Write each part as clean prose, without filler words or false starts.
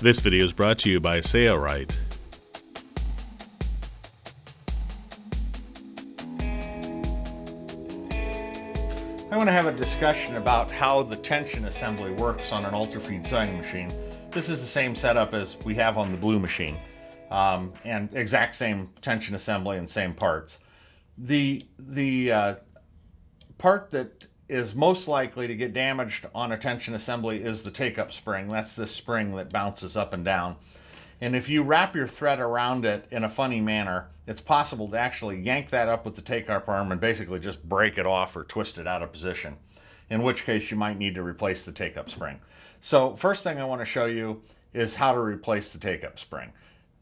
This video is brought to you by Sailrite. I want to have a discussion about how the tension assembly works on an Ultrafeed sewing machine. This is the same setup as we have on the blue machine, and exact same tension assembly and same parts. The part that is most likely to get damaged on a tension assembly is the take-up spring. That's this spring that bounces up and down. And if you wrap your thread around it in a funny manner, it's possible to actually yank that up with the take-up arm and basically just break it off or twist it out of position, in which case you might need to replace the take-up spring. So first thing I want to show you is how to replace the take-up spring.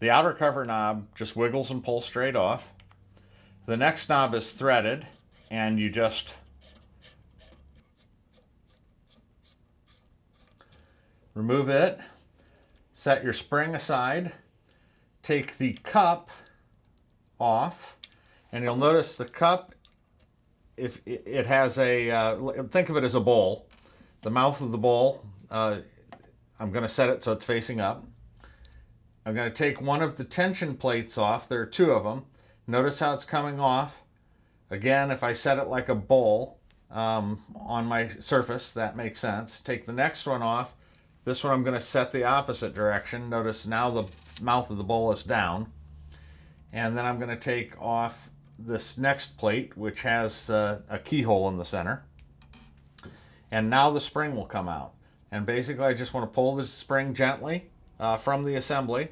The outer cover knob just wiggles and pulls straight off. The next knob is threaded, and you just remove it, set your spring aside, take the cup off, and you'll notice the cup, if it has a, think of it as a bowl. The mouth of the bowl, I'm going to set it so it's facing up. I'm going to take one of the tension plates off. There are two of them. Notice how it's coming off. Again, if I set it like a bowl on my surface, that makes sense. Take the next one off. This one I'm going to set the opposite direction. Notice now the mouth of the bowl is down. And then I'm going to take off this next plate, which has a keyhole in the center. And now the spring will come out. And basically I just want to pull this spring gently from the assembly.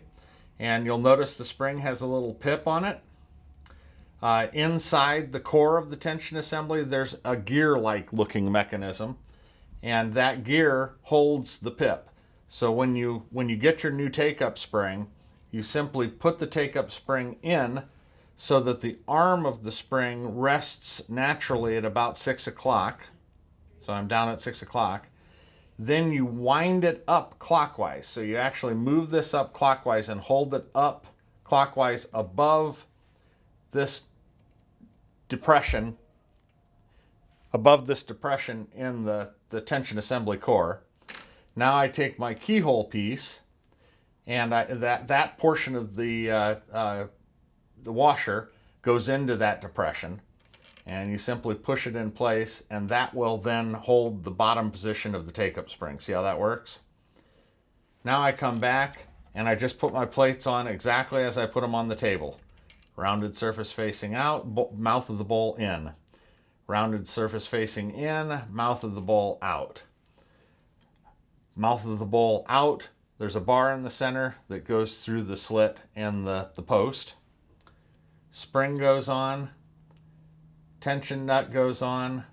And you'll notice the spring has a little pip on it. Inside the core of the tension assembly, there's a gear-like looking mechanism. And that gear holds the pip. So when you get your new take-up spring, you simply put the take-up spring in so that the arm of the spring rests naturally at about 6 o'clock. So I'm down at 6 o'clock. Then you wind it up clockwise. So you actually move this up clockwise and hold it up clockwise above this depression, in the tension assembly core. Now I take my keyhole piece, and that portion of the washer goes into that depression, and you simply push it in place, and that will then hold the bottom position of the take-up spring. See how that works? Now I come back and I just put my plates on exactly as I put them on the table. Rounded surface facing out, mouth of the bowl in. Rounded surface facing in, mouth of the bowl out. Mouth of the bowl out, there's a bar in the center that goes through the slit and the post. Spring goes on, tension nut goes on,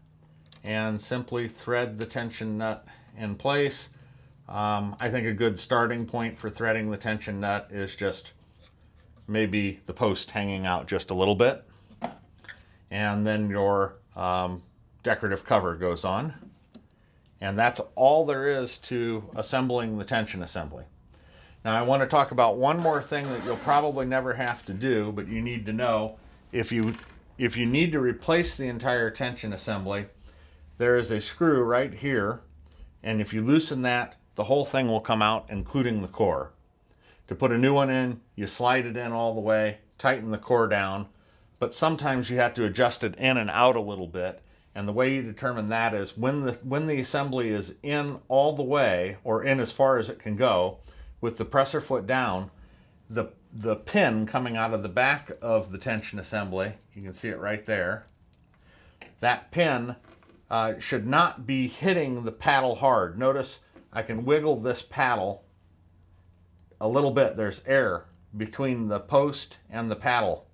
and simply thread the tension nut in place. I think a good starting point for threading the tension nut is just maybe the post hanging out just a little bit. And then your decorative cover goes on. And that's all there is to assembling the tension assembly. Now I want to talk about one more thing that you'll probably never have to do, but you need to know. If you need to replace the entire tension assembly, there is a screw right here, and if you loosen that, the whole thing will come out, including the core. To put a new one in, you slide it in all the way, tighten the core down, but sometimes you have to adjust it in and out a little bit. And the way you determine that is when the assembly is in all the way, or in as far as it can go, with the presser foot down, the pin coming out of the back of the tension assembly, you can see it right there, that pin should not be hitting the paddle hard. Notice I can wiggle this paddle a little bit. There's air between the post and the paddle.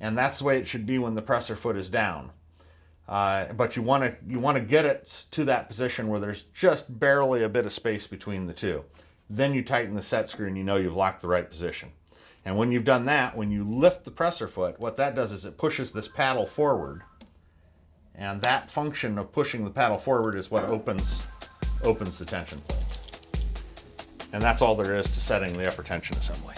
And that's the way it should be when the presser foot is down. But you want to get it to that position where there's just barely a bit of space between the two. Then you tighten the set screw and you know you've locked the right position. And when you've done that, when you lift the presser foot, what that does is it pushes this paddle forward. And that function of pushing the paddle forward is what opens the tension plates. And that's all there is to setting the upper tension assembly.